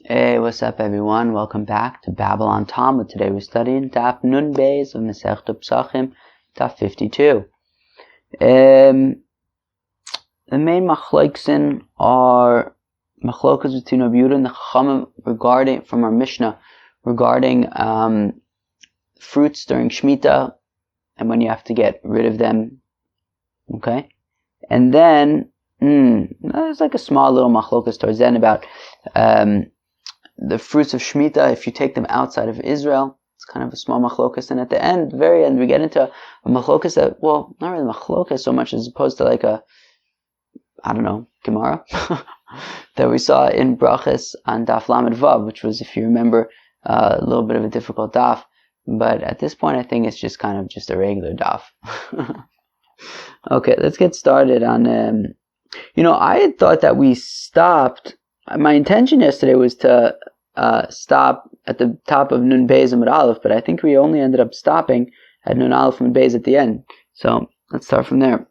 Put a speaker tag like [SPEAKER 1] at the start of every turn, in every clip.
[SPEAKER 1] Hey, what's up everyone? Welcome back to Babylon Talmud. Today we're studying Daf Nun Beis of Masechta Pesachim, Daf 52. The main machlokes are machlokas between Rabbi Yehuda and the Chachamim regarding, from our Mishnah, regarding fruits during shemita and when you have to get rid of them. Okay? And then, there's like a small little machlokas towards then about the fruits of shemita, if you take them outside of Israel. It's kind of a small machlokas. And at the end, very end, we get into a machlokas that, well, not really machlokas so much as opposed to like a, I don't know, Gemara that we saw in Brachas on Daf Lamed Vav, which was, if you remember, a little bit of a difficult daf. But at this point, I think it's just kind of just a regular daf. Okay, let's get started on, I had thought that we stopped. My intention yesterday was to stop at the top of Nun Beis Amud Aleph, but I think we only ended up stopping at Nun Aleph Amud Beis at the end. So let's start from there.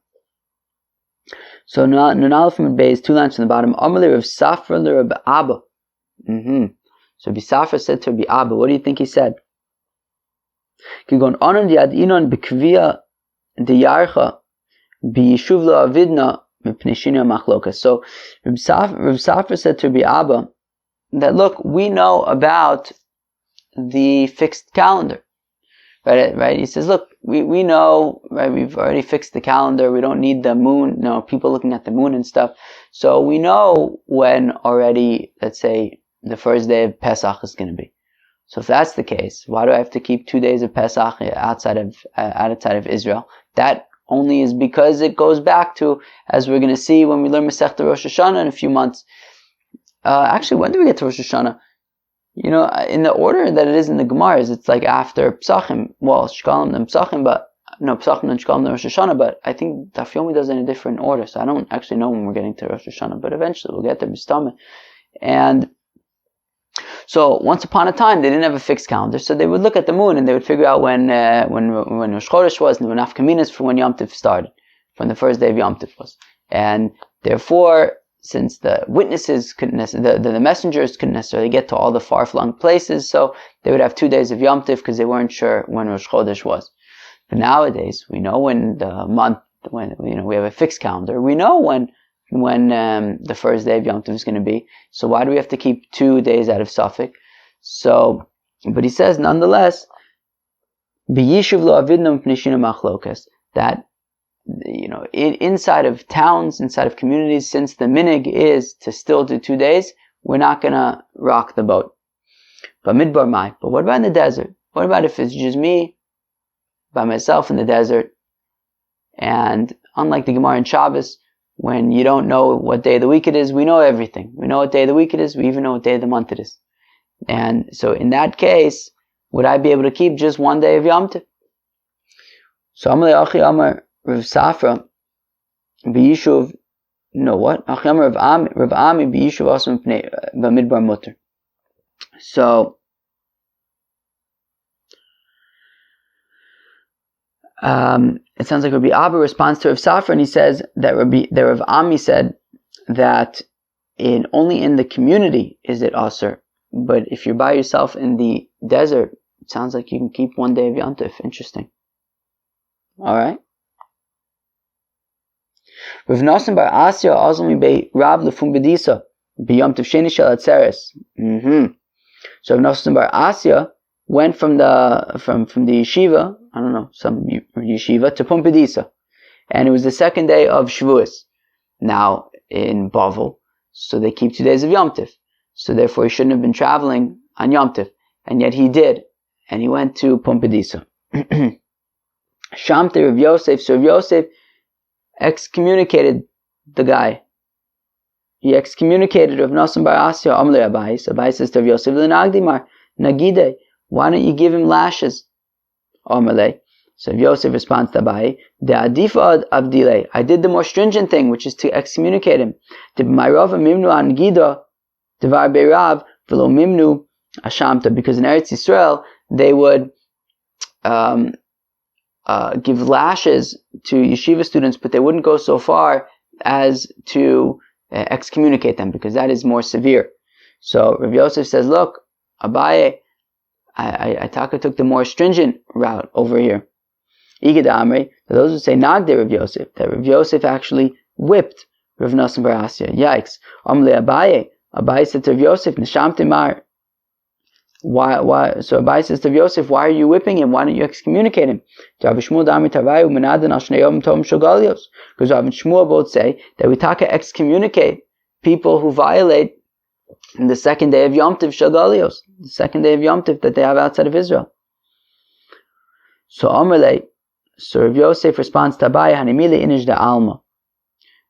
[SPEAKER 1] So Nun Aleph Amud Beis, 2 lines from the bottom. Amalei Rav Safra le Rav Abba. So Rav Safra said to Rav Abba, what do you think he said? Kigon onon diadinon bekvia diyarcha biyishuv lo avidna. So Rav Safra said to Rabbi Abba that, look, we know about the fixed calendar, right? He says, look, we know, right? We've already fixed the calendar. We don't need the moon. No, people looking at the moon and stuff. So we know when already, let's say, the first day of Pesach is going to be. So if that's the case, why do I have to keep 2 days of Pesach outside of Israel? That only is because it goes back to, as we're going to see when we learn Masechta Rosh Hashanah in a few months. Actually, when do we get to Rosh Hashanah? In the order that it is in the Gemaras, it's like after Pesachim. Well, Shkalim then Pesachim, Pesachim then Shkalim then Rosh Hashanah, but I think Daf Yomi does it in a different order, so I don't actually know when we're getting to Rosh Hashanah, but eventually we'll get there, B'stameh. And so once upon a time, they didn't have a fixed calendar, so they would look at the moon and they would figure out when Rosh Chodesh was, and when mafkir for when Yom Tov started, when the first day of Yom Tov was. And therefore, since the witnesses couldn't the messengers couldn't necessarily get to all the far-flung places, so they would have 2 days of Yom Tov because they weren't sure when Rosh Chodesh was. But nowadays, we know when we have a fixed calendar. We know when the first day of Yom Tov is going to be. So why do we have to keep 2 days out of Suffolk? So, but he says, nonetheless, b'yishuv lo avidna m'pnei machlokas, that, inside of towns, inside of communities, since the minig is to still do 2 days, we're not going to rock the boat. But midbar mai. But what about in the desert? What about if it's just me, by myself in the desert, and unlike the Gemara in Shabbos, when you don't know what day of the week it is, we know everything. We know what day of the week it is, we even know what day of the month it is. And so in that case, would I be able to keep just 1 day of Yom Tov? So Amalei Achi Amar Rav Safra b'yishuv, Achi Amar Rav Ami b'yishuv asum b'midbar mutter. So it sounds like Rabbi Abba responds to Rav Safra, and he says that Rav Ami said that only in the community is it asur, but if you're by yourself in the desert, it sounds like you can keep 1 day of Yom Tov. Interesting. All right. Rav Nosson bar Asya azmi bei Rav lefum bedisa b'Yom Tov sheni shel atzeres. So Rav Nosson bar Asya went from the yeshiva, I don't know, some yeshiva, to Pumbedisa. And it was the second day of Shavuos. Now, in Bavel, so they keep 2 days of Yom Tov. So therefore he shouldn't have been traveling on Yom Tov. And yet he did. And he went to Pumbedisa. Shamte Rav Yosef, so Rav Yosef excommunicated the guy. He excommunicated Rav Nosson bar Asya, Amalei Abai. So Abai says to Rav Yosef, L'nagdimar, Nagide, why don't you give him lashes? Amalei. So Yosef responds to Abai, De adifa avdilei. I did the more stringent thing, which is to excommunicate him. De b'mayrova mimnu an gida, devar beirav, v'lo mimnu ashamta. Because in Eretz Yisrael, they would give lashes to yeshiva students, but they wouldn't go so far as to excommunicate them, because that is more severe. So Rav Yosef says, look, Abaye, I took the more stringent route over here. Iged Amri, those who say Nagde Rav Yosef, that Rav Yosef actually whipped Rav Nosson bar Asya. Yikes. Amle Abaye said to Rav Yosef, Neshamte Mar. Why? So Abaye says to Rav Yosef, why are you whipping him? Why don't you excommunicate him? Because Rav Shmuel both say that we taka excommunicate people who violate the second day of Yom Tov Shagalios, the second day of Yom Tov that they have outside of Israel. So Rav Yosef responds to Abaye, Hanimile inish da alma.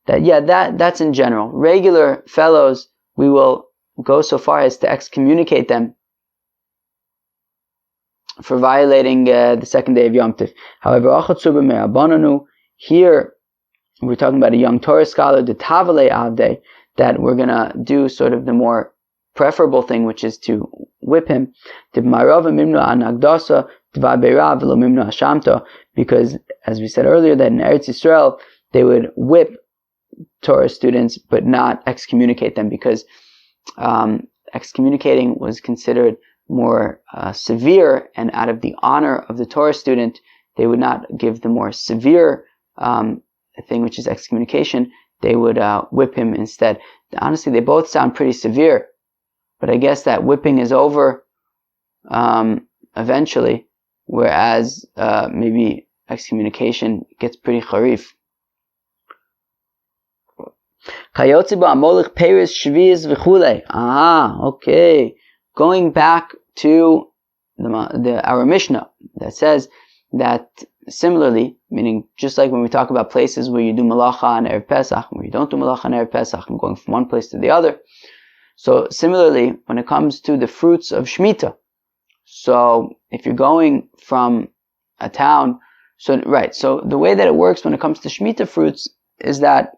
[SPEAKER 1] That's in general. Regular fellows, we will go so far as to excommunicate them for violating the second day of Yom Tov. However, here we're talking about a young Torah scholar, the Tavale Avde, that we're going to do sort of the more preferable thing, which is to whip him. Because, as we said earlier, that in Eretz Yisrael, they would whip Torah students, but not excommunicate them, because excommunicating was considered more severe, and out of the honor of the Torah student, they would not give the more severe thing, which is excommunication. They would whip him instead. Honestly, they both sound pretty severe, but I guess that whipping is over eventually, whereas maybe excommunication gets pretty charif. Okay. Going back to our Mishnah that says that similarly, meaning just like when we talk about places where you do malacha on Erev Pesach, where you don't do malacha on Erev Pesach, and going from one place to the other. So similarly, when it comes to the fruits of shemita, so if you're going from a town, so the way that it works when it comes to shemita fruits is that,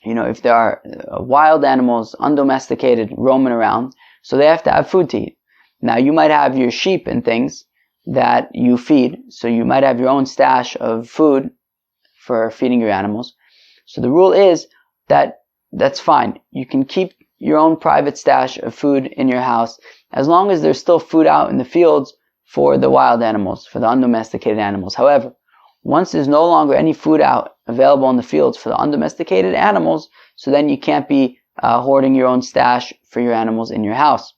[SPEAKER 1] if there are wild animals, undomesticated, roaming around, so they have to have food to eat. Now, you might have your sheep and things that you feed, so you might have your own stash of food for feeding your animals. So the rule is that that's fine. You can keep your own private stash of food in your house as long as there's still food out in the fields for the wild animals, for the undomesticated animals. However, once there's no longer any food out available in the fields for the undomesticated animals, so then you can't be hoarding your own stash for your animals in your house.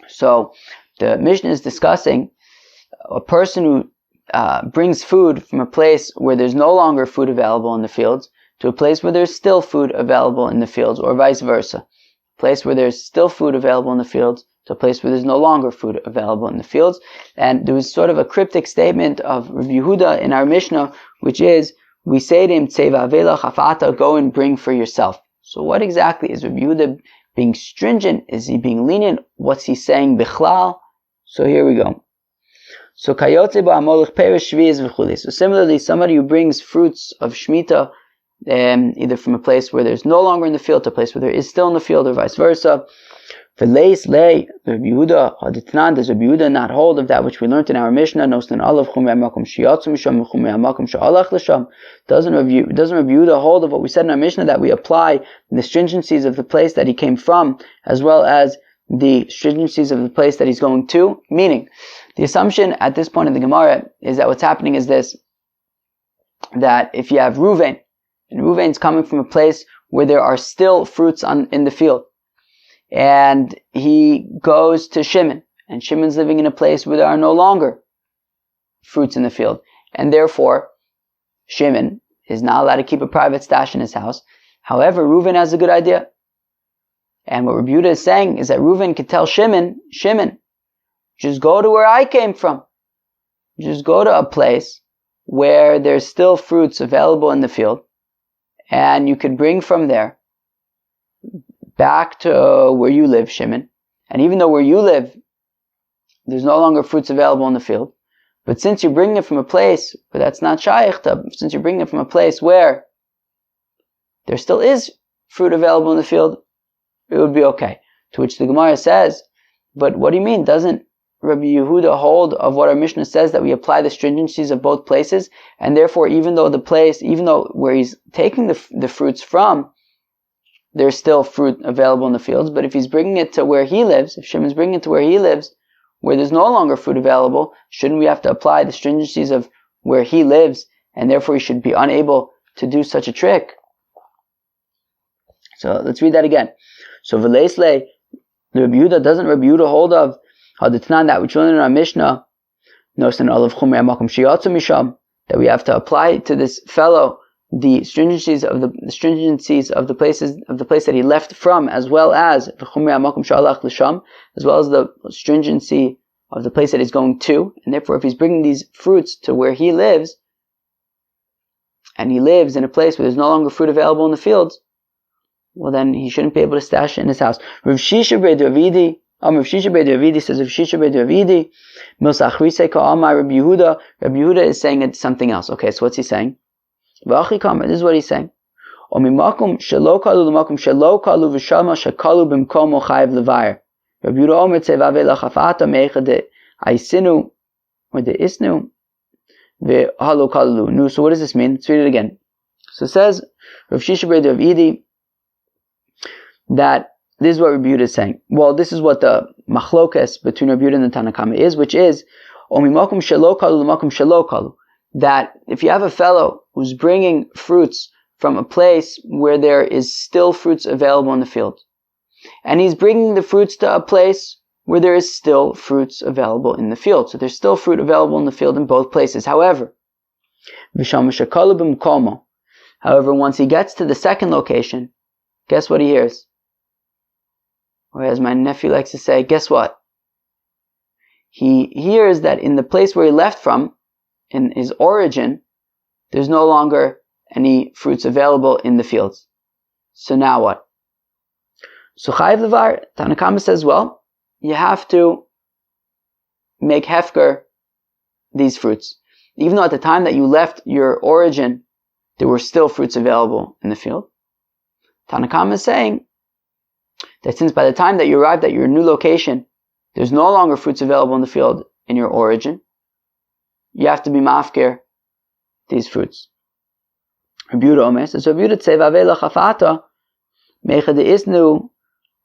[SPEAKER 1] So the Mishnah is discussing a person who brings food from a place where there's no longer food available in the fields to a place where there's still food available in the fields, or vice versa. A place where there's still food available in the fields to a place where there's no longer food available in the fields. And there was sort of a cryptic statement of Rabbi Yehuda in our Mishnah, which is, we say to him, Tseva vela chafata, go and bring for yourself. So what exactly is Rabbi Yehuda being stringent? Is he being lenient? What's he saying? Bichlal? So here we go. So kayotze ba'amolech perish shviz v'chuli. So similarly, somebody who brings fruits of shmita, either from a place where there's no longer in the field to a place where there is still in the field, or vice versa. V'leis lei Rabbi Yehuda haditnan. Does Rabbi Yehuda not hold of that which we learned in our Mishnah? Nosnan alav chumei hamakom sheyatzu misham v'chumei hamakom she'alach l'sham. Doesn't Rabbi Yehuda hold of what we said in our Mishnah, that we apply the stringencies of the place that he came from, as well as the stringencies of the place that he's going to? Meaning, the assumption at this point in the Gemara is that what's happening is this, that if you have Reuven, and Reuven's coming from a place where there are still fruits in the field, and he goes to Shimon, and Shimon's living in a place where there are no longer fruits in the field, and therefore Shimon is not allowed to keep a private stash in his house. However, Reuven has a good idea, and what Rabbi Yehuda is saying is that Reuven could tell Shimon, just go to where I came from. Just go to a place where there's still fruits available in the field, and you could bring from there back to where you live, Shimon. And even though where you live, there's no longer fruits available in the field, but since you're bringing it from a place where that's not shaykh, since you're bringing it from a place where there still is fruit available in the field, it would be okay. To which the Gemara says, but what do you mean? Doesn't Rabbi Yehuda hold of what our Mishnah says, that we apply the stringencies of both places, and therefore even though where he's taking the fruits from, there's still fruit available in the fields. But if he's bringing it to where he lives, if Shimon's bringing it to where he lives, where there's no longer fruit available, shouldn't we have to apply the stringencies of where he lives, and therefore he should be unable to do such a trick? So let's read that again. So V'leisle, the Rabbi Yehuda, doesn't Rabbi Yehuda hold of Haditnan, that which we learn in our Mishnah, Nosan Olav Chumrei Makom Sheyatzu Misham, that we have to apply to this fellow the stringencies of the place that he left from, as well as Chumrei Makom Shalach L'Sham, as well as the stringency of the place that he's going to. And therefore, if he's bringing these fruits to where he lives, and he lives in a place where there's no longer fruit available in the fields, well, then he shouldn't be able to stash it in his house. Rav Shisha B'Rei Davidi says, Rav Shisha B'Rei Davidi, Milsachrise Ka'amar Rabbi Yehuda. Rabbi Yehuda is saying something else. Okay, so what's he saying? This is what he's saying. Rabbi Yehuda Omer Tzevave Lachafata Me'echa De Aisinu or De Isnu Ve'Halu Kalu. No, so what does this mean? Let's read it again. So it says, Rav Shisha B'Rei Davidi, that this is what Rabbi Yehuda is saying. Well, this is what the machlokas between Rabbi Yehuda and the Tanna Kama is, which is Omimakum Shelo Kalu L'Makum Shelo Kalu. That if you have a fellow who's bringing fruits from a place where there is still fruits available in the field, and he's bringing the fruits to a place where there is still fruits available in the field, so there's still fruit available in the field in both places. However, once he gets to the second location, guess what he hears? Or as my nephew likes to say, guess what? He hears that in the place where he left from, in his origin, there's no longer any fruits available in the fields. So now what? So Chayiv Levar, Tanna Kama says, well, you have to make hefker these fruits. Even though at the time that you left your origin, there were still fruits available in the field. Tanna Kama is saying that since by the time that you arrived at your new location, there's no longer fruits available in the field in your origin, you have to be mafkir these fruits. Rabbi Yehuda Omer says, Rabbi Yehuda Tzevave Lachafata Me'echa De Isnu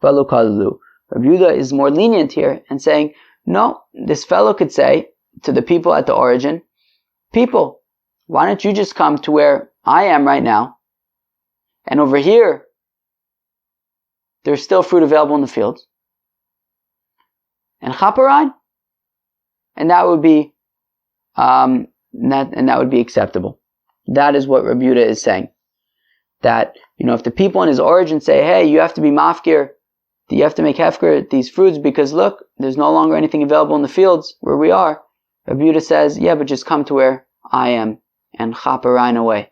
[SPEAKER 1] V'Halu Kalu. Rabbi Yehuda is more lenient here and saying, no, this fellow could say to the people at the origin, people, why don't you just come to where I am right now, and over here there's still fruit available in the fields, and chaparan, and that would be that would be acceptable. That is what Rabbi Yehuda is saying. That, if the people in his origin say, hey, you have to be mafkir, you have to make hefker these fruits because look, there's no longer anything available in the fields where we are. Rabbi Yehuda says, yeah, but just come to where I am and chaparan away.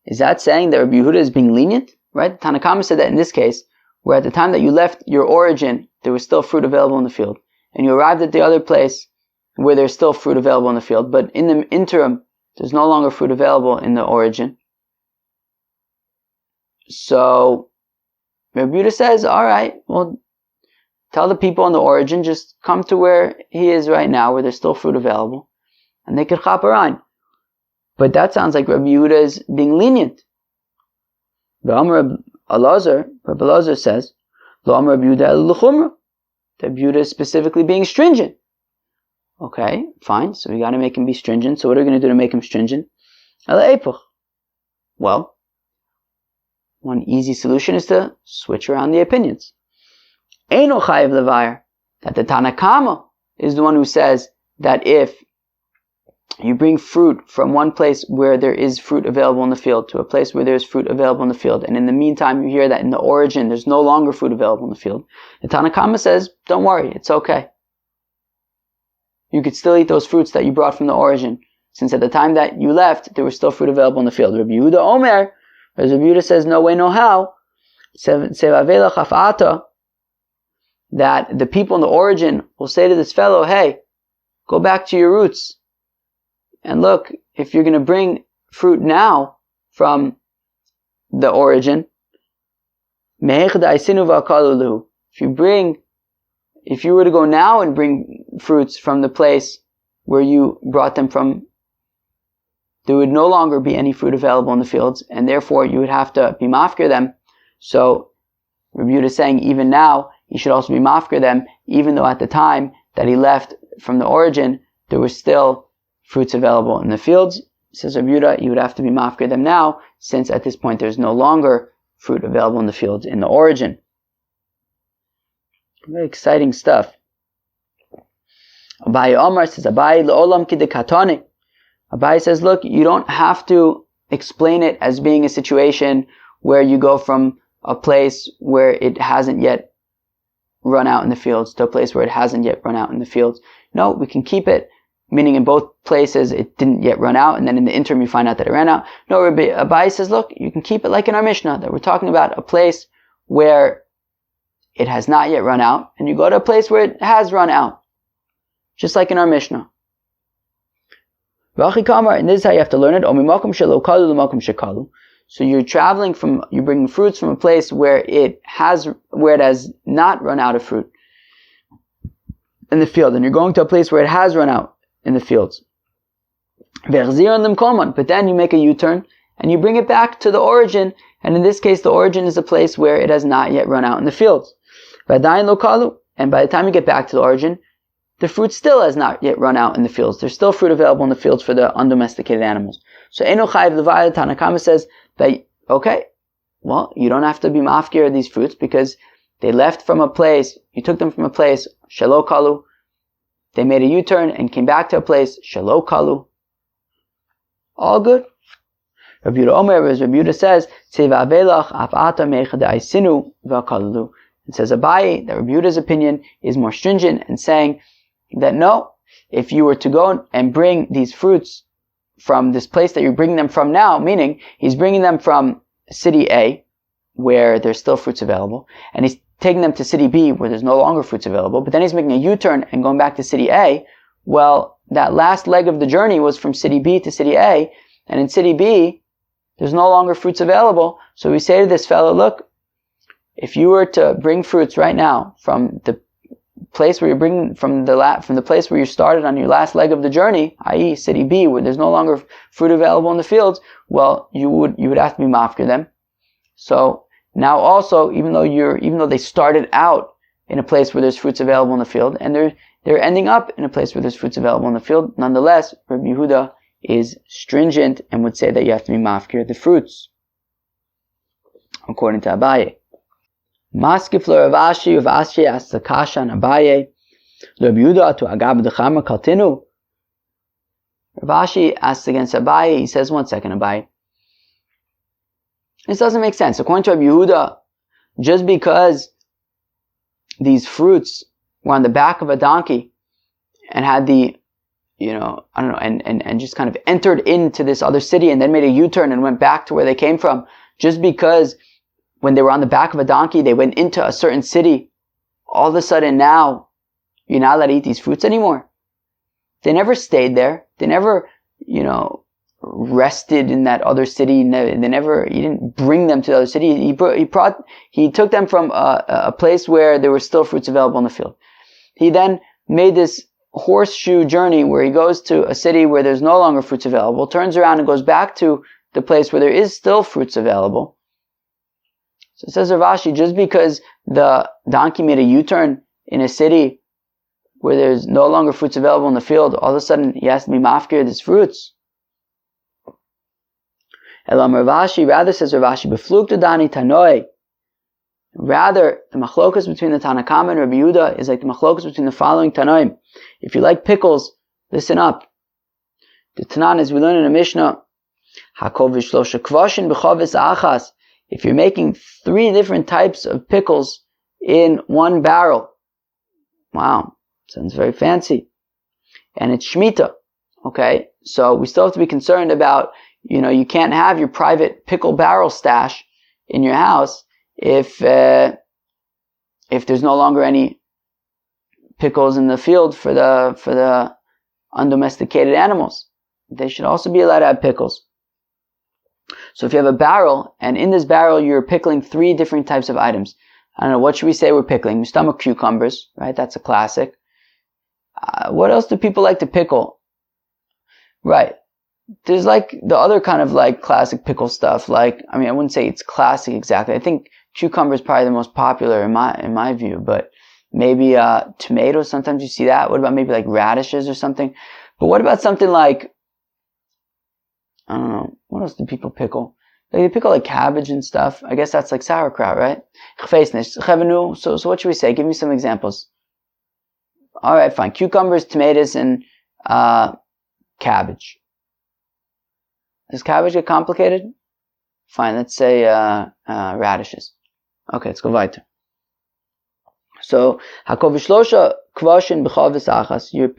[SPEAKER 1] Is that saying that Rabbi Yehuda is being lenient? Right? Tanna Kama said that in this case, where at the time that you left your origin, there was still fruit available in the field, and you arrived at the other place where there's still fruit available in the field, but in the interim, there's no longer fruit available in the origin. So, Rabbi Yehuda says, alright, well, tell the people in the origin, just come to where he is right now, where there's still fruit available, and they could chaparan. But that sounds like Rabbi Yehuda is being lenient. Rabbi Elazar says, Lo Amar Rabbi Yehuda el l'chumra. Rabbi Yehuda is specifically being stringent. Okay, fine. So we got to make him be stringent. So what are we going to do to make him stringent? Well, one easy solution is to switch around the opinions. Eino chayiv levayer, that the Tanna Kama is the one who says that if you bring fruit from one place where there is fruit available in the field to a place where there is fruit available in the field, and in the meantime you hear that in the origin there's no longer fruit available in the field, the Tanna Kama says, don't worry, it's okay. You could still eat those fruits that you brought from the origin, since at the time that you left there was still fruit available in the field. Rabbi Yehuda Omer, as Rabbi Yehuda says, no way, no how, that the people in the origin will say to this fellow, hey, go back to your roots. And look, if you're going to bring fruit now from the origin, if you were to go now and bring fruits from the place where you brought them from there would no longer be any fruit available in the fields, and therefore you would have to be mafkir them. So Rabbi Yehuda is saying even now you should also be mafkir them, even though at the time that he left from the origin there were still fruits available in the fields. Says Rabbi Yehuda, you would have to be mafkir them now, since at this point there's no longer fruit available in the fields in the origin. Very exciting stuff. Abaye Omar says, Abaye le'olam kidekatane. Abaye says, look, you don't have to explain it as being a situation where you go from a place where it hasn't yet run out in the fields to a place where it hasn't yet run out in the fields. No, we can keep it, meaning in both places it didn't yet run out, and then in the interim you find out that it ran out. No, Abaye says, look, you can keep it like in our Mishnah, that we're talking about a place where it has not yet run out, and you go to a place where it has run out, just like in our Mishnah. And this is how you have to learn it. So you're traveling you're bringing fruits from a place where it has not run out of fruit in the field, and you're going to a place where it has run out in the fields. But then you make a U-turn and you bring it back to the origin, and in this case the origin is a place where it has not yet run out in the fields. And by the time you get back to the origin, the fruit still has not yet run out in the fields. There's still fruit available in the fields for the undomesticated animals. So Eino Chayiv Levayah, Tanna Kama says that, okay, well, you don't have to be mafkir of these fruits because they left from a place, you took them from a place, Shelo Kalu, they made a U-turn and came back to a place, Shelo Kalu. All good. Rabbi Yehuda Omer, as Rabbi Yehuda says, Tzeva Avelach, Af'ata Meicha De'aisinu V'Akalu. It says Abaye that Rabbi Yehuda's opinion is more stringent and saying that no, if you were to go and bring these fruits from this place that you're bringing them from now, meaning he's bringing them from city A, where there's still fruits available, and he's taking them to city B, where there's no longer fruits available, but then he's making a U-turn and going back to city A, well, that last leg of the journey was from city B to city A, and in city B, there's no longer fruits available, so we say to this fellow, look, if you were to bring fruits right now from the place where you're bringing from the place where you started on your last leg of the journey, i.e. city B, where there's no longer fruit available in the fields, well, you would have to be mafkir them. So now also, even though they started out in a place where there's fruits available in the field, and they're ending up in a place where there's fruits available in the field, nonetheless, Rabbi Yehuda is stringent and would say that you have to be mafkir the fruits, according to Abaye. Maskif lo Rav Ashi asks the kasha on Abaye, Rabbi Yehuda to agab dechama kaltinu. Rav Ashi asks against Abaye, he says, one second Abaye, this doesn't make sense. According to Rabbi Yehuda, just because these fruits were on the back of a donkey and had and just kind of entered into this other city and then made a U-turn and went back to where they came from, just because when they were on the back of a donkey, they went into a certain city, all of a sudden now, you're not allowed to eat these fruits anymore. They never stayed there. They never, rested in that other city. He didn't bring them to the other city. He took them from a place where there were still fruits available in the field. He then made this horseshoe journey where he goes to a city where there's no longer fruits available, turns around and goes back to the place where there is still fruits available. So it says Rav Ashi, just because the donkey made a U-turn in a city where there's no longer fruits available in the field, all of a sudden he has to be mafkir these fruits. Elam Rav Ashi, rather says Rav Ashi, beflukta dani tanoi. Rather, the machlokas between the Tanna Kama and Rabbi Yehuda is like the machlokas between the following Tanoim. If you like pickles, listen up. The Tanan, as we learn in a Mishnah, Hakov v'shlosha kvoshin b'chovis achas. If you're making 3 different types of pickles in one barrel, wow, sounds very fancy. And it's shemita, okay? So we still have to be concerned about, you can't have your private pickle barrel stash in your house if there's no longer any pickles in the field for the undomesticated animals. They should also be allowed to have pickles. So if you have a barrel, and in this barrel you're pickling 3 different types of items. I don't know, what should we say we're pickling? Mustama cucumbers, right? That's a classic. What else do people like to pickle? Right. there's like the other kind of like classic pickle stuff. Like, I mean, I wouldn't say it's classic exactly. I think cucumber is probably the most popular in my view, but maybe tomatoes, sometimes you see that. What about maybe like radishes or something? But what about something like, I don't know, what else do people pickle? They pickle like cabbage and stuff. I guess that's like sauerkraut, right? So what should we say? Give me some examples. Alright, fine. Cucumbers, tomatoes, and cabbage. Does cabbage get complicated? Fine, let's say radishes. Okay, let's go weiter. So, you're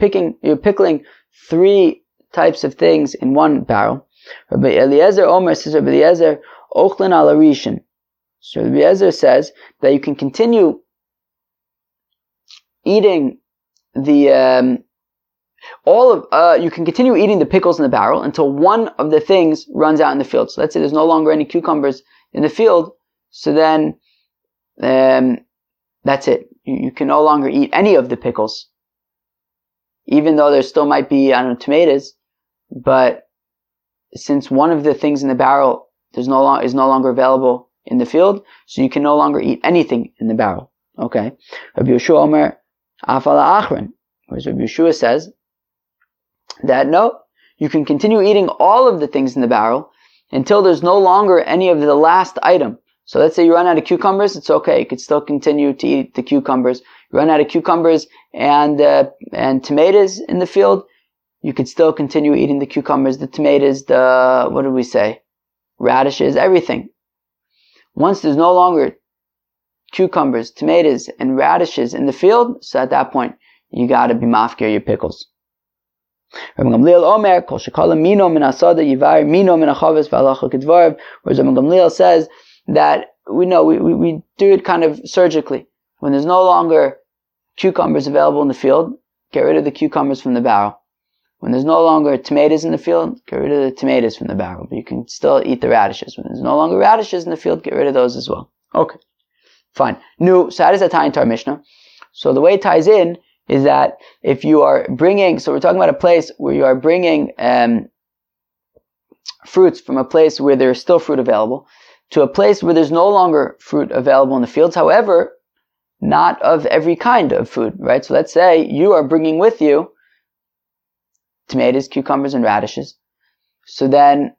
[SPEAKER 1] pickling 3 types of things in one barrel. Rabbi Eliezer Omer says, Rabbi Eliezer, Ochlin ala Rishon. So Rabbi Eliezer says that you can continue eating the you can continue eating the pickles in the barrel until one of the things runs out in the field. So let's say there's no longer any cucumbers in the field, so then that's it. You can no longer eat any of the pickles, even though there still might be, tomatoes, but since one of the things in the barrel is no longer available in the field, so you can no longer eat anything in the barrel. Okay. Rabbi Yeshua Omer, Afala Achron. Whereas Rabbi Yeshua says that no, you can continue eating all of the things in the barrel until there's no longer any of the last item. So let's say you run out of cucumbers, it's okay. You could still continue to eat the cucumbers. You run out of cucumbers and tomatoes in the field, you could still continue eating the cucumbers, the tomatoes, radishes, everything. Once there's no longer cucumbers, tomatoes, and radishes in the field, so at that point, you gotta be mafkir your pickles. Whereas Rabbi Gamliel says that we do it kind of surgically. When there's no longer cucumbers available in the field, get rid of the cucumbers from the barrel. When there's no longer tomatoes in the field, get rid of the tomatoes from the barrel. But you can still eat the radishes. When there's no longer radishes in the field, get rid of those as well. Okay, fine. So how does that tie into our Mishnah? So the way it ties in is that if you are bringing, so we're talking about a place where you are bringing fruits from a place where there's still fruit available to a place where there's no longer fruit available in the fields, however, not of every kind of food, right? So let's say you are bringing with you tomatoes, cucumbers, and radishes. So then,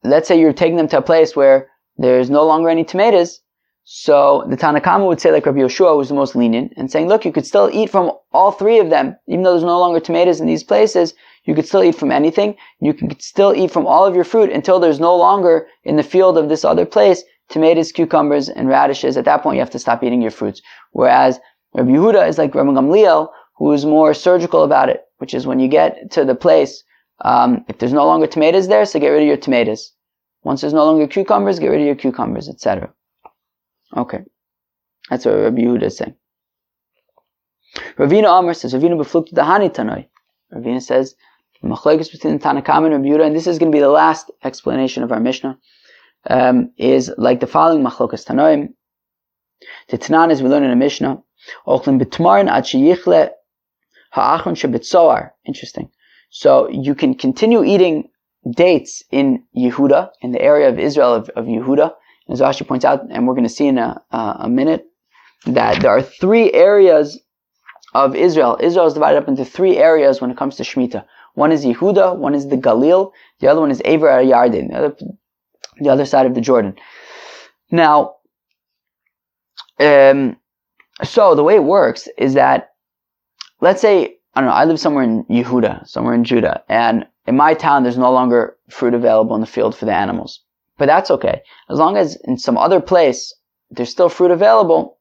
[SPEAKER 1] let's say you're taking them to a place where there's no longer any tomatoes. So the Tanakama would say, like Rabbi Yoshua, who's the most lenient, and saying, look, you could still eat from all 3 of them. Even though there's no longer tomatoes in these places, you could still eat from anything. You can still eat from all of your fruit until there's no longer in the field of this other place tomatoes, cucumbers, and radishes. At that point, you have to stop eating your fruits. Whereas Rabbi Yehuda is like Rabbi Gamliel, who is more surgical about it, which is when you get to the place, if there's no longer tomatoes there, so get rid of your tomatoes. Once there's no longer cucumbers, get rid of your cucumbers, etc. Okay. That's what Rabbi Yehuda is saying. Ravina Amar says, Ravina beflukta dahani tanoi. Ravina says, machlokes between Tanakama and Rabbi Yehuda, and this is going to be the last explanation of our Mishnah, is like the following machlokes tanoim. The Tanan, as we learn in the Mishnah, ochlin betmarin ad sheyichle ha'achron shebetzoar. Interesting. So you can continue eating dates in Yehuda, in the area of Israel of Yehuda. As Rashi points out, and we're going to see in a minute, that there are 3 areas of Israel. Israel is divided up into 3 areas when it comes to shemita. One is Yehuda, one is the Galil, the other one is Ever Yarden, the other side of the Jordan. Now, so the way it works is that, let's say, I don't know, I live somewhere in Yehuda, somewhere in Judah, and in my town there's no longer fruit available in the field for the animals. But that's okay. As long as in some other place there's still fruit available,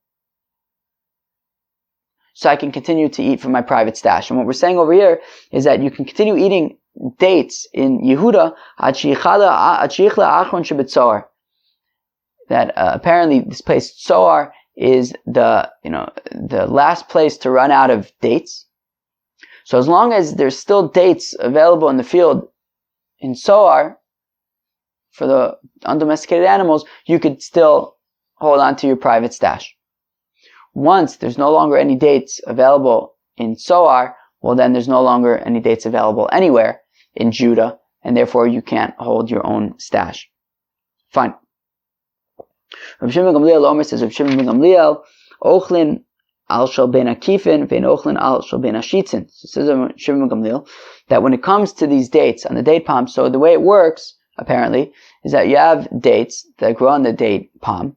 [SPEAKER 1] so I can continue to eat from my private stash. And what we're saying over here is that you can continue eating dates in Yehuda, that apparently this place Tzoar is the last place to run out of dates. So as long as there's still dates available in the field in Tzoar for the undomesticated animals, you could still hold on to your private stash. Once there's no longer any dates available in Tzoar, well then there's no longer any dates available anywhere in Judah, and therefore you can't hold your own stash. Fine. Rav Shimon ben Gamliel Omer says, Rav Shimon ben Gamliel, Ochlin al shel ben akifin, vein ochlin al shel ben ashitzin. So says Rav Shimon ben Gamliel that when it comes to these dates on the date palm, so the way it works, apparently, is that you have dates that grow on the date palm,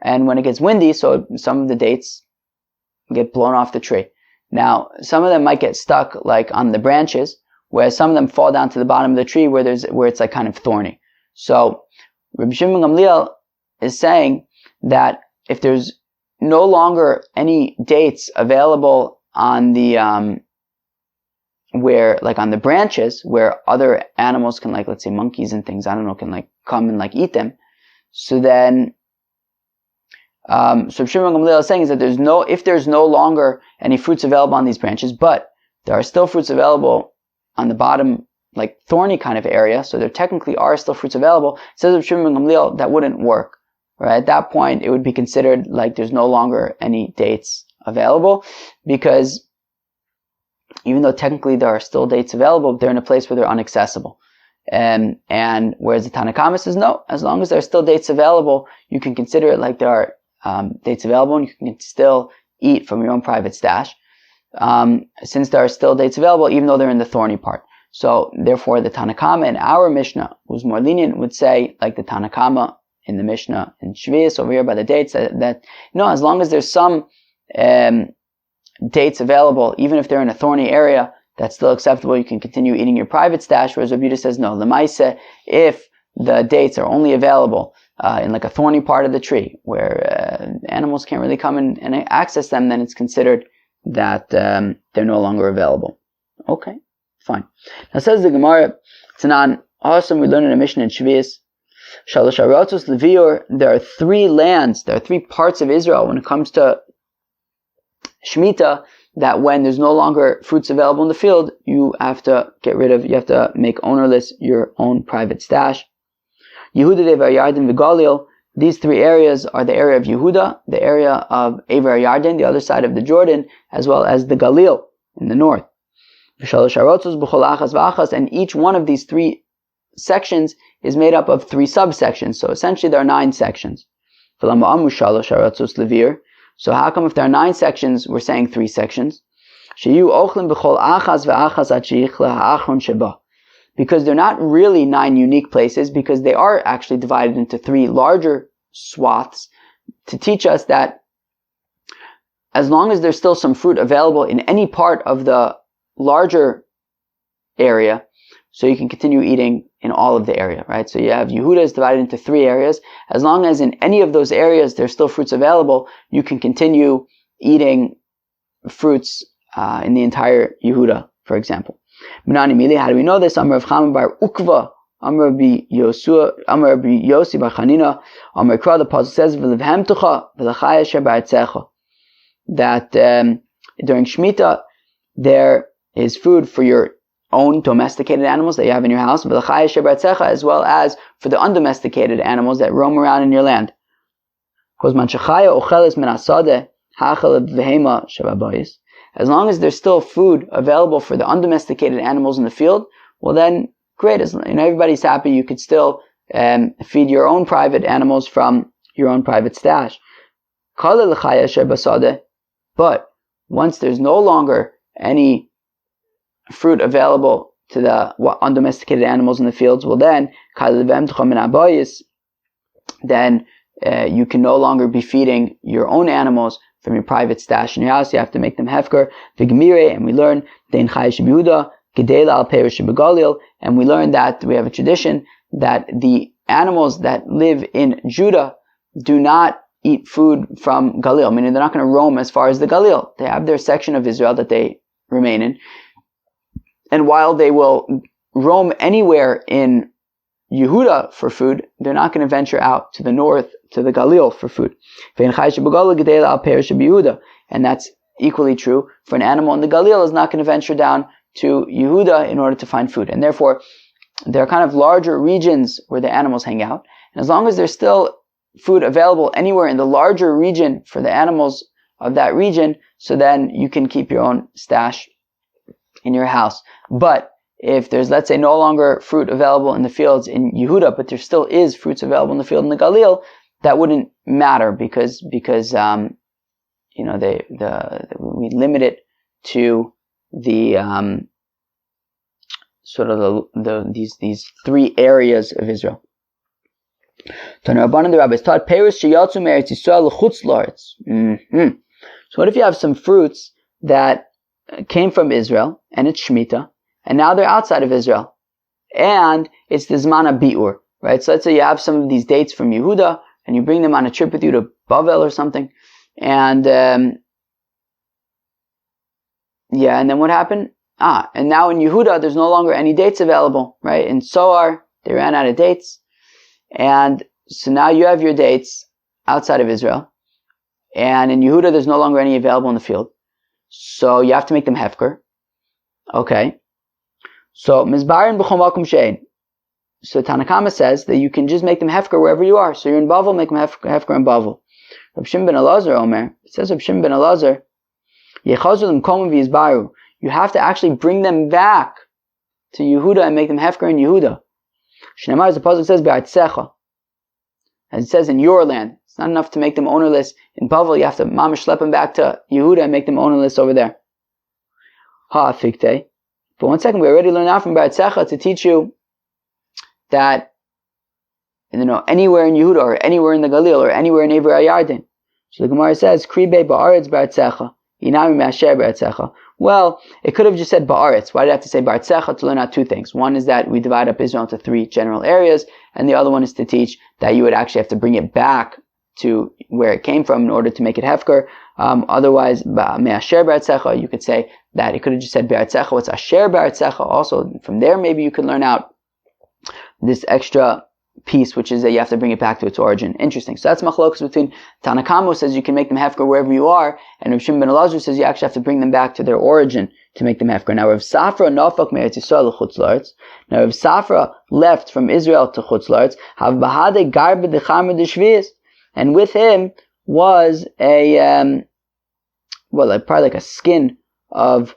[SPEAKER 1] and when it gets windy, so some of the dates get blown off the tree. Now, some of them might get stuck like on the branches, whereas some of them fall down to the bottom of the tree where it's like kind of thorny. So Rabbi Shimon ben Gamliel is saying that if there's no longer any dates available on the where like on the branches where other animals can, like let's say monkeys and things, I don't know, can like come and like eat them, so then so Shimon ben Gamliel is saying is that if there's no longer any fruits available on these branches, but there are still fruits available on the bottom, like thorny kind of area, so there technically are still fruits available, says Shimon ben Gamliel, that wouldn't work. Right? At that point, it would be considered like there's no longer any dates available, because even though technically there are still dates available, they're in a place where they're inaccessible. And whereas the Tanna Kama says no, as long as there are still dates available, you can consider it like there are dates available, and you can still eat from your own private stash, since there are still dates available, even though they're in the thorny part. So therefore, the Tanna Kama in our Mishnah, who's more lenient, would say like the Tanna Kama in the Mishnah in Shvius over here by the dates, that as long as there's some dates available, even if they're in a thorny area, that's still acceptable. You can continue eating your private stash. Whereas Rabbi Yehuda says no. L'maisa, if the dates are only available in like a thorny part of the tree where animals can't really come and access them, then it's considered that they're no longer available. Okay, fine. Now says the Gemara, Tanan, awesome. We learned in a Mishnah in Shvius. There are three lands, there are three parts of Israel when it comes to shemita, that when there's no longer fruits available in the field, you have to make ownerless your own private stash. Yehuda, Ever Yarden, V'Galil, these three areas are the area of Yehuda, the area of Ever Yarden, the other side of the Jordan, as well as the Galil in the north. And each one of these three sections is made up of three subsections. So essentially there are 9 sections. So how come if there are 9 sections, we're saying 3 sections? Because they're not really 9 unique places, because they are actually divided into 3 larger swaths to teach us that as long as there's still some fruit available in any part of the larger area, so you can continue eating in all of the area, right? So you have Yehuda is divided into 3 areas. As long as in any of those areas there's still fruits available, you can continue eating fruits in the entire Yehuda, for example. How do we know this? Amar Rav Chama bar Ukva, Amar Rabbi Yossi bar Chanina, Amar Kra, the Pasuk says, V'levhemtucha v'lachaya she'ba'atzecha, that during Shemitah there is food for your own domesticated animals that you have in your house, as well as for the undomesticated animals that roam around in your land. As long as there's still food available for the undomesticated animals in the field, well then, great. Everybody's happy. You could still feed your own private animals from your own private stash. But once there's no longer any fruit available to the undomesticated animals in the fields, well then you can no longer be feeding your own animals from your private stash in your house. You have to make them hefker. And we learn and we learn that we have a tradition that the animals that live in Judah do not eat food from Galil, meaning they're not going to roam as far as the Galil. They have their section of Israel that they remain in. And while they will roam anywhere in Yehuda for food, they're not going to venture out to the north, to the Galil for food. And that's equally true for an animal in the Galil is not going to venture down to Yehuda in order to find food. And therefore, there are kind of larger regions where the animals hang out. And as long as there's still food available anywhere in the larger region for the animals of that region, so then you can keep your own stash in your house. But if there's, let's say, no longer fruit available in the fields in Yehuda, but there still is fruits available in the field in the Galil, that wouldn't matter because we limit it to the sort of these three areas of Israel. So what if you have some fruits that came from Israel and it's shemita, and now they're outside of Israel, and it's the zman bi'ur, right? So let's say you have some of these dates from Yehuda, and you bring them on a trip with you to Bavel or something, and and then what happened? And now in Yehuda, there's no longer any dates available, right? In Soar, they ran out of dates, and so now you have your dates outside of Israel, and in Yehuda, there's no longer any available in the field, so you have to make them hefker. Okay. So Mizbarin b'chol makom shein. So Tanakama says that you can just make them hefker wherever you are. So you're in Bavel, make them hefker in Bavel. Reb Shimon ben Elazar Omer, it says Reb Shimon ben Elazar, yechazu l'mkomim v'yizbaru. You have to actually bring them back to Yehuda and make them hefker in Yehuda. Shnamar, as the pasuk says, be'artzecha, as it says in your land. It's not enough to make them ownerless in Bavel. You have to mamash schlep them back to Yehuda and make them ownerless over there. Ha'afikte. But 1 second, we already learned out from be'artzecha to teach you that anywhere in Yehuda or anywhere in the Galil or anywhere in Eivir HaYarden. So the Gemara says, Kribe ba'aretz be'artzecha, inami me'asher be'artzecha. Well, it could have just said ba'aretz. Why did I have to say be'artzecha? To learn out two things. One is that we divide up Israel into three general areas, and the other one is to teach that you would actually have to bring it back to where it came from in order to make it hefker. Otherwise, me'asher be'artzecha, you could say that it could have just said be'artzecha. What's asher be'artzecha? Also, from there maybe you could learn out this extra piece, which is that you have to bring it back to its origin. Interesting. So that's machlokas between Tanakama, who says you can make them hefker wherever you are, and Reb Shimon ben Elazar says you actually have to bring them back to their origin to make them hefker. Now Rav Safra nafak me'eretz Yisrael l'chutz la'aretz. Now Rav Safra left from Israel to chutz la'aretz. Hav bahade garbe dechamer deshviyas, and with him was probably like a skin of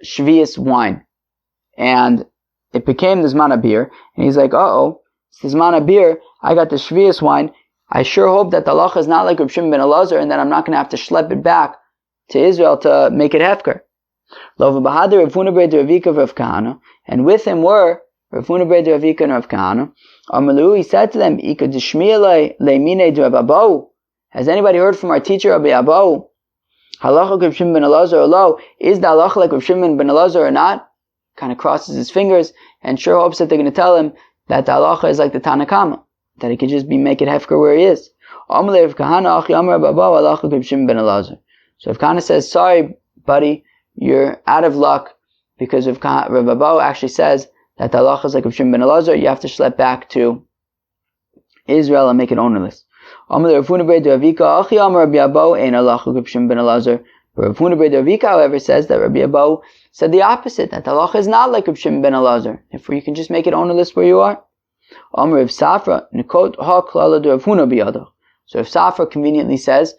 [SPEAKER 1] shviyas wine, and it became the zman beer, and he's like, it's the zman beer, I got the shviyas wine, I sure hope that the halacha is not like Reb Shimon ben Elazar, and that I'm not going to have to schlep it back to Israel to make it hefker. Lo v'bahader Rav Huna ber Ravika v'Rav Kahana, and with him were Rav Huna ber Ravika and Rav Kahana. Amalu, he said to them, Ika d'shmiya le'mine d'Rav Abahu. Has anybody heard from our teacher Rabbi Abahu? Halacha Reb Shimon ben Elazar or lo? Is the halacha like Reb Shimon ben Elazar or not? Kind of crosses his fingers and sure hopes that they're going to tell him that the halacha is like the Tanakama, that he could just make it hefker where he is. So if Kahana says, sorry buddy, you're out of luck, because if Rav Abahu actually says that the halacha is like Rav Shimon ben Elazar, you have to schlep back to Israel and make it ownerless. But Rav Huna ber Ravika, however, says that Rabbi Abahu said the opposite, that the halacha is not like Rav Shimon ben Elazar. If you can just make it ownerless where you are. Amar Rav Safra, Nikot ha klala de Rav Huna biyadach. So if Safra conveniently says,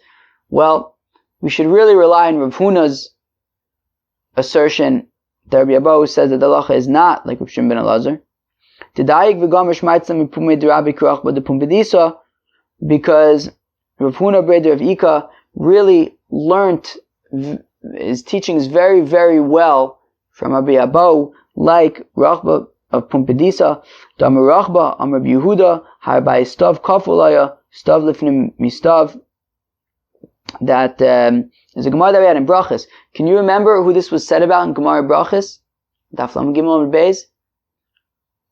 [SPEAKER 1] well, we should really rely on Rav Huna's assertion that Rabbi Abahu says that the halacha is not like Rav Shimon ben Elazar. Because Rav Huna ber Ravika really learnt his teachings very, very well from Rabbi Abahu, like Rachba of Pumbedisa, Damar Rachba, Amar Yehuda, Harbai Stav Kafulaya, Stav Lifnim Mistav. That is a Gemara that we had in Brachas. Can you remember who this was said about in Gemara Brachas? Daf Lam Gimel Beis.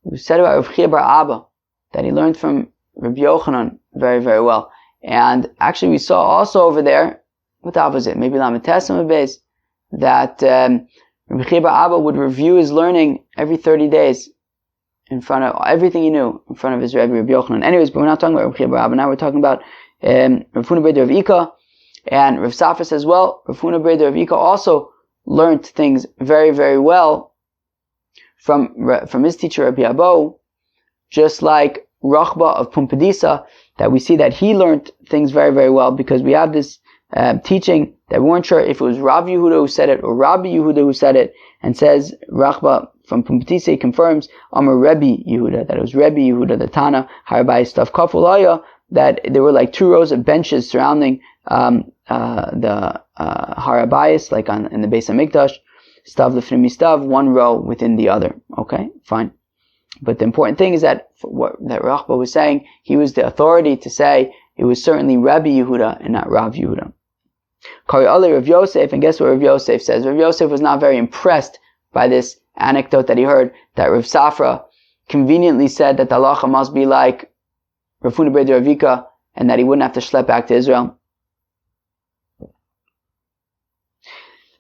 [SPEAKER 1] It was said about Rav Chia bar Abba, that he learned from Rabbi Yochanan very, very well. And actually we saw also over there, what was it? Maybe Lametesam Beis, that Rabbi Chia bar Abba would review his learning every 30 days in front of everything he knew in front of his Rabbi Yochanan. Anyways, but we're not talking about Rabbi Chia bar Abba. Now we're talking about Rav Huna ber Ravika. And Rav Safra says, well, Rav Huna ber Ravika also learned things very, very well from his teacher Rabbi Abahu, just like Rachba of Pumbedisa, that we see that he learned things very, very well, because we have this teaching that we weren't sure if it was Rav Yehuda who said it or Rabbi Yehuda who said it, and says Rachba from Pumbedisa confirms Amar Rebbe Yehuda, that it was Rebbe Yehuda, the Tana, Harabai Stav Kafulaya, that there were like 2 rows of benches surrounding the Harabayas, like in the Beis HaMikdash, Stav Lefnei Stav, 1 row within the other. Okay, fine. But the important thing is that what that Rachba was saying, he was the authority to say it was certainly Rebbe Yehuda and not Rav Yehuda. Kari Ali Rav Yosef, and guess what Rav Yosef says? Rav Yosef was not very impressed by this anecdote that he heard, that Rav Safra conveniently said that the halacha must be like Rav Huna Ber Ravika, and that he wouldn't have to schlep back to Israel.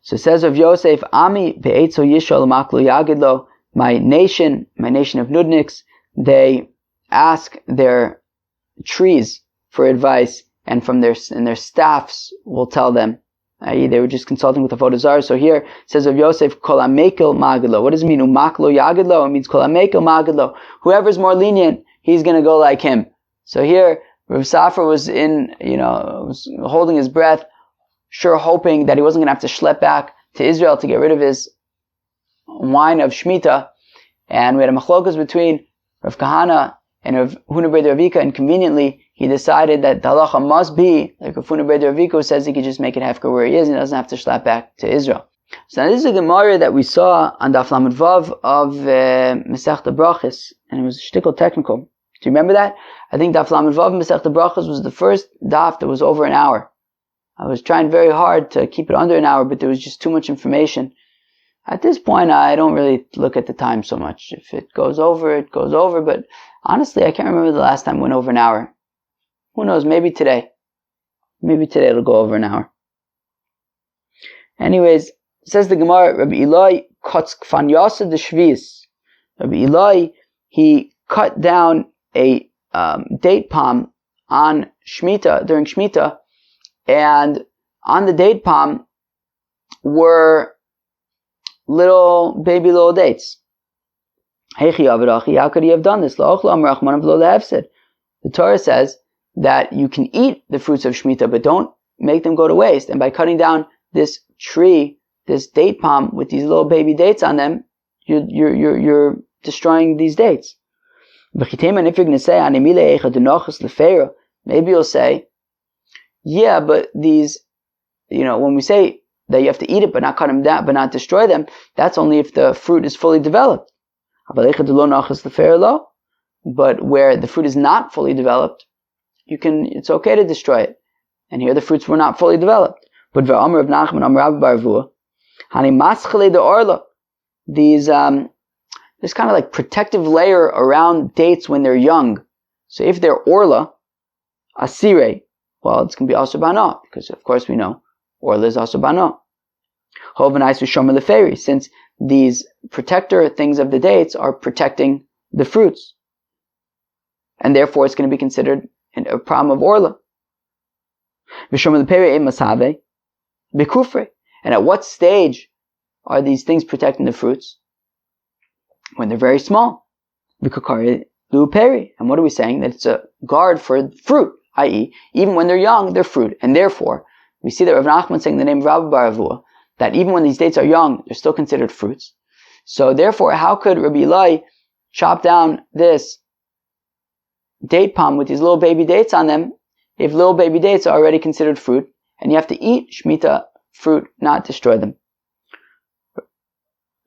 [SPEAKER 1] So says Rav Yosef, Ami be'etzo Yisrael maklo yagidlo, my nation of Nudniks, they ask their trees for advice, and their staffs will tell them, i.e. they were just consulting with the Avodah Zarah. So here it says of Yosef, Kol HaMekel Magidlo. What does it mean? Umaklo Yagidlo? It means Kol HaMekel Magidlo. Whoever's more lenient, he's going to go like him. So here, Rav Safra was was holding his breath, sure hoping that he wasn't going to have to schlep back to Israel to get rid of his wine of shemita. And we had a machlokas between Rav Kahana and Rav Huna Ber Ravika, and conveniently he decided that the halacha must be like Rav Huna Ber Ravika, who says he could just make it hefker where he is and he doesn't have to schlep back to Israel. So now this is a Gemara that we saw on Daf Lamed Vav of Masechta Brachos, and it was shtickle technical. Do you remember that? I think Daf Lamed Vav Masechta Brachos was the first daf that was over an hour. I was trying very hard to keep it under an hour, but there was just too much information. At this point, I don't really look at the time so much. If it goes over, it goes over, but honestly, I can't remember the last time it went over an hour. Who knows, maybe today. Maybe today it'll go over an hour. Anyways, says the Gemara, Rabbi Eloi cuts kfanyasa de shvius. Rabbi Eloi, he cut down a date palm on shmita, during shmita, and on the date palm were little dates. How could he have done this? The Torah says that you can eat the fruits of shmita, but don't make them go to waste. And by cutting down this tree, this date palm with these little baby dates on them, you're destroying these dates. Maybe you'll say, yeah, but these, when we say that you have to eat it but not cut them down, but not destroy them, that's only if the fruit is fully developed. But where the fruit is not fully developed, it's okay to destroy it. And here the fruits were not fully developed. But these this kind of like protective layer around dates when they're young. So if they're orla, asire, well, it's going to be also bana, because of course we know orla is also bana. Since these protector things of the dates are protecting the fruits, and therefore it's going to be considered a problem of orla. And at what stage are these things protecting the fruits? When they're very small. And what are we saying? That it's a guard for fruit, i.e., even when they're young, they're fruit. And therefore, we see that Rav Nachman saying the name of Rabbi Baravua, that even when these dates are young, they're still considered fruits. So therefore, how could Rabbi Eli chop down this date palm with these little baby dates on them if little baby dates are already considered fruit, and you have to eat shmita fruit, not destroy them?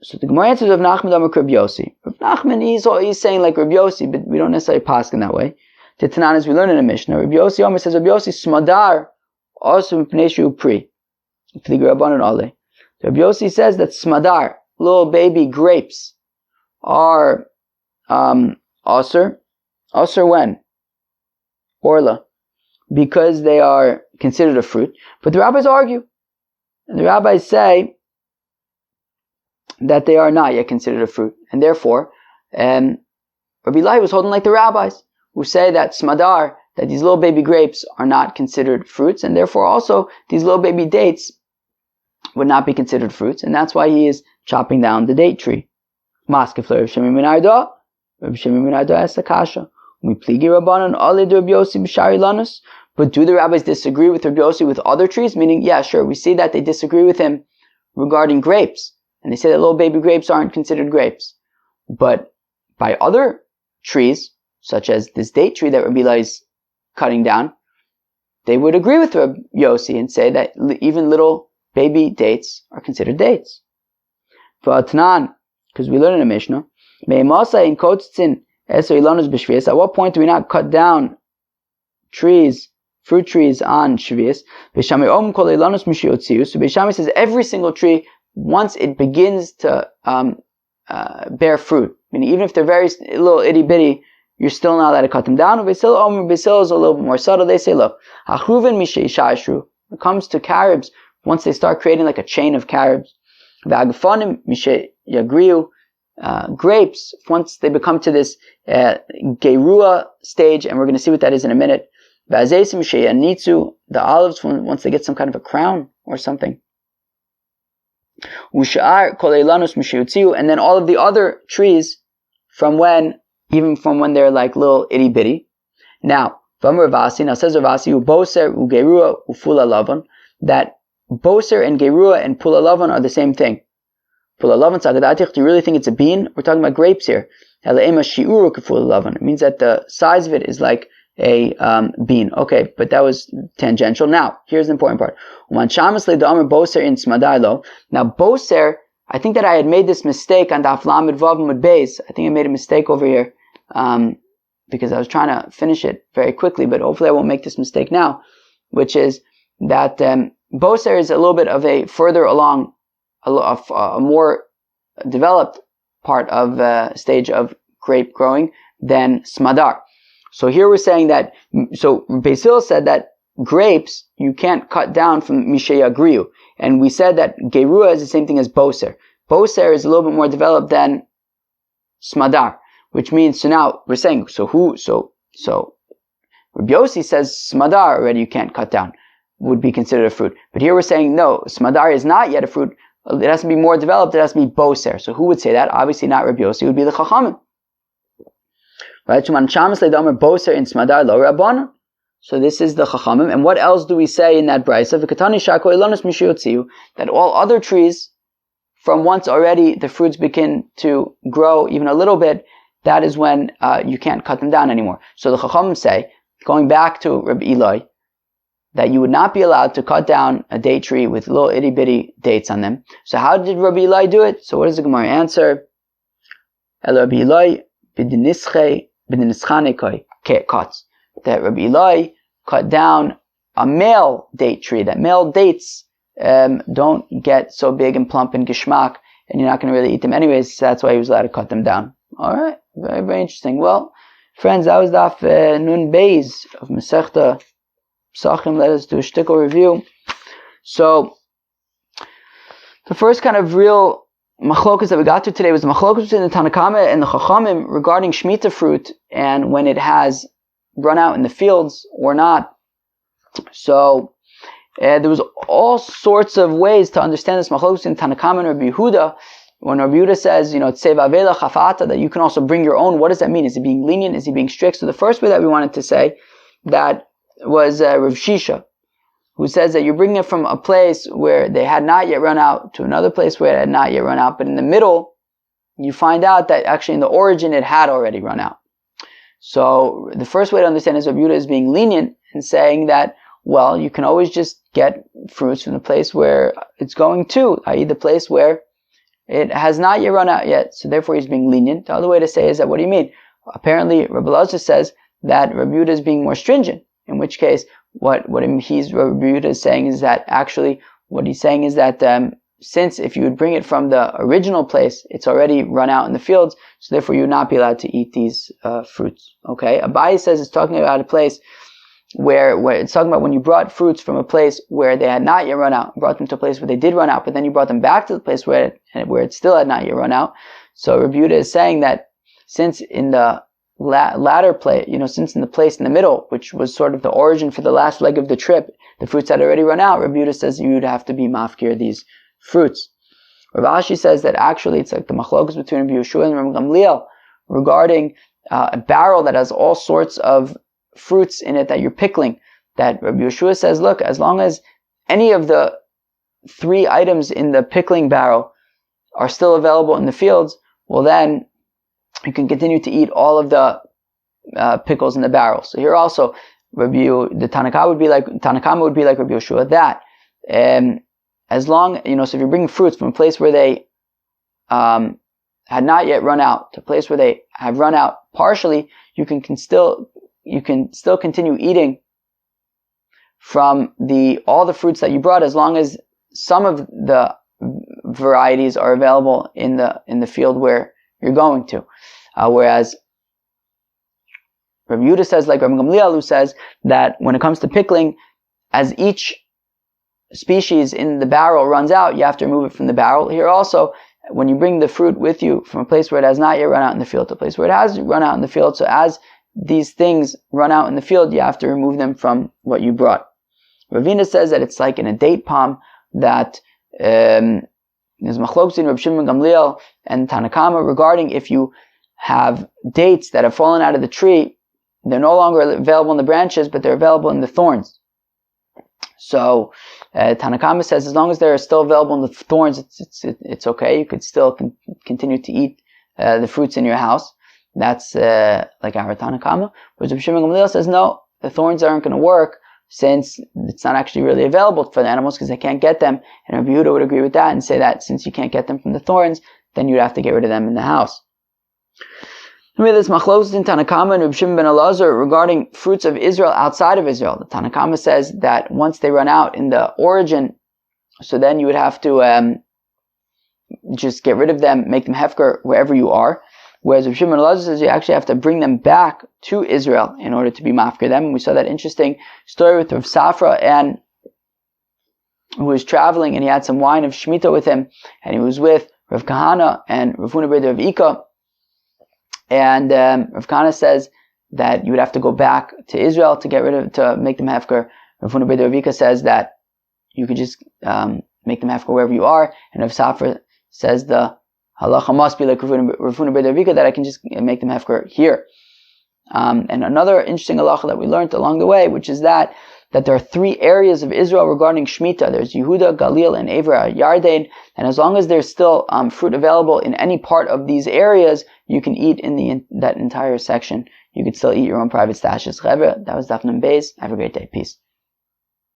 [SPEAKER 1] So the Gemara answers Rav Nachman Amar Rav Yossi. Rav Nachman, he's saying like Rav Yossi, but we don't necessarily pass in that way. The Tanan, as we learn in the Mishnah, Rav Yossi Omer says Rav Yossi smadar also mipneshu pri. Rav Yossi says that smadar, little baby grapes, are asur when? Orla. Because they are considered a fruit. But the rabbis argue. And the rabbis say that they are not yet considered a fruit. And therefore, Rabbi Eli was holding like the rabbis, who say that smadar, that these little baby grapes are not considered fruits, and therefore also these little baby dates would not be considered fruits, and that's why he is chopping down the date tree. Maskefler Rav Shimon ben Arda, Rav Shimon ben Arda asks the kasha. We pligi Rabbanan ale de Rabbi Yossi b'shari lanus, But do the rabbis disagree with Rabbi Yossi with other trees? Meaning, yeah, sure, we see that they disagree with him regarding grapes. And they say that little baby grapes aren't considered grapes. But by other trees, such as this date tree that Rabbi Eli is cutting down, they would agree with Rabbi Yossi and say that even little baby dates are considered dates. For Atnan, because we learn in the Mishnah, at what point do we not cut down trees, fruit trees on Shvius? So Beishami says every single tree, once it begins to bear fruit, meaning even if they're very little itty bitty, you're still not allowed to cut them down. Basil is a little bit more subtle. They say, look, when it comes to carobs, once they start creating like a chain of carobs, grapes, once they become to this gerua stage, and we're going to see what that is in a minute. The olives, once they get some kind of a crown or something. And then all of the other trees even from when they're like little itty bitty. Now says Ravasi, boser ugerua ufula lavan, that boser and gerua and pula lavan are the same thing. Pula lavan sagadatich, do you really think it's a bean? We're talking about grapes here. It means that the size of it is like a bean. Okay, but that was tangential. Now, here's the important part. Now, boser, I think that I had made this mistake on Daf Lamed Vav Mud Beis. I think I made a mistake over here because I was trying to finish it very quickly, but hopefully I won't make this mistake now, which is that boser is a little bit of a further along, a more developed part of stage of grape growing than smadar. So here we're saying that, so Basil said that grapes you can't cut down from Misheya Griu. And we said that Gerua is the same thing as Boser. Boser is a little bit more developed than Smadar, which means, so now we're saying, so Rabbi Yossi says Smadar already you can't cut down, would be considered a fruit. But here we're saying, no, Smadar is not yet a fruit. It has to be more developed, it has to be Boser. So who would say that? Obviously not Rabbi Yossi, it would be the Chachamim. Right? Boser in Smadar lo Rabbanon. So this is the Chachamim. And what else do we say in that brayso? That all other trees, from once already the fruits begin to grow even a little bit, that is when you can't cut them down anymore. So the Chachamim say, going back to Rabbi Eli, that you would not be allowed to cut down a date tree with little itty bitty dates on them. So how did Rabbi Eli do it? So what does the Gemara answer? Rabbi Eli cuts. That Rabbi Eli cut down a male date tree, that male dates don't get so big and plump and geschmack, and you're not going to really eat them anyways, so that's why he was allowed to cut them down. Alright, very, very interesting. Well, friends, that was Daf Nun Beis of Masechta Pesachim. Let us do a shtickle review. So, the first kind of real machlokas that we got to today was the machlokas between the Tanakama and the Chachamim regarding shemita fruit and when it has run out in the fields or not. So there was all sorts of ways to understand this machlokas between Tanakama and Rabbi Yehuda. When Rabbi Yehuda says, tseva vela chafata, that you can also bring your own, what does that mean? Is he being lenient? Is he being strict? So the first way that we wanted to say that was Rav Shisha, who says that you're bringing it from a place where they had not yet run out to another place where it had not yet run out, but in the middle, you find out that actually in the origin it had already run out. So the first way to understand is Rabbi Yehuda is being lenient and saying that, well, you can always just get fruits from the place where it's going to, i.e. the place where it has not yet run out yet. So therefore he's being lenient. The other way to say is that, what do you mean? Apparently Rabbi Elazar says that Rabbi Yehuda is being more stringent, in which case what Rabbi Yehuda is saying is that actually what he's saying is that since if you would bring it from the original place, it's already run out in the fields, so therefore you would not be allowed to eat these fruits. Okay, Abai says it's talking about a place where it's talking about when you brought fruits from a place where they had not yet run out, brought them to a place where they did run out, but then you brought them back to the place where it still had not yet run out. So Rabbi Yehuda is saying that since in the latter place, since in the place in the middle, which was sort of the origin for the last leg of the trip, the fruits had already run out, Rabbi Yehuda says you would have to be mafkir these fruits. Rav Ashi says that actually it's like the machlokas between Rabbi Yeshua and Rabbi Gamliel regarding a barrel that has all sorts of fruits in it that you're pickling, that Rabbi Yeshua says, look, as long as any of the 3 items in the pickling barrel are still available in the fields, well then you can continue to eat all of the pickles in the barrel. So here also, the Tanakama would be like Rabbi Yeshua, that as long, so if you're bringing fruits from a place where they had not yet run out to a place where they have run out partially, you can still continue eating from all the fruits that you brought, as long as some of the varieties are available in the field where you're going to. Whereas Rabbi Yehuda says, like Rabbi Gamliel, who says that when it comes to pickling, as each species in the barrel runs out, you have to remove it from the barrel. Here also, when you bring the fruit with you from a place where it has not yet run out in the field to a place where it has run out in the field, so as these things run out in the field, you have to remove them from what you brought. Ravina says that it's like in a date palm, that there's machlokes in Rabbi Shimon Gamliel and Tanakama regarding if you have dates that have fallen out of the tree, they're no longer available in the branches, but they're available in the thorns. So Tanakama says as long as they're still available in the thorns, it's okay. You could still continue to eat the fruits in your house. That's like our Tanakama. Whereas Rabbi Shimon Gamliel says no, the thorns aren't going to work, since it's not actually really available for the animals because they can't get them. And Rabbi Yehuda would agree with that and say that since you can't get them from the thorns, then you'd have to get rid of them in the house. We have this machlokes in Tanakama and Rabbi Shimon ben Elazar regarding fruits of Israel outside of Israel. The Tanakama says that once they run out in the origin, so then you would have to just get rid of them, make them hefker wherever you are. Whereas Rabbi Shimon ben Elazar says you actually have to bring them back to Israel in order to be mafkir them. And we saw that interesting story with Rav Safra, and who was traveling and he had some wine of shemita with him, and he was with Rav Kahana and Rav Huna bar Rav Ika. And Rav Kahana says that you would have to go back to Israel to make them hefker. Rav Huna bar Rav Ika says that you could just make them hefker wherever you are. And Rav Safra says the halacha must be like Rav Huna bar Rav Ika, that I can just make them hefker here. And another interesting halacha that we learned along the way, which is that there are 3 areas of Israel regarding shemita. There's Yehuda, Galil, and Ever Yarden. And as long as there's still fruit available in any part of these areas, you can eat in that entire section. You could still eat your own private stashes. That was Daf Nun Beis. Have a great day. Peace.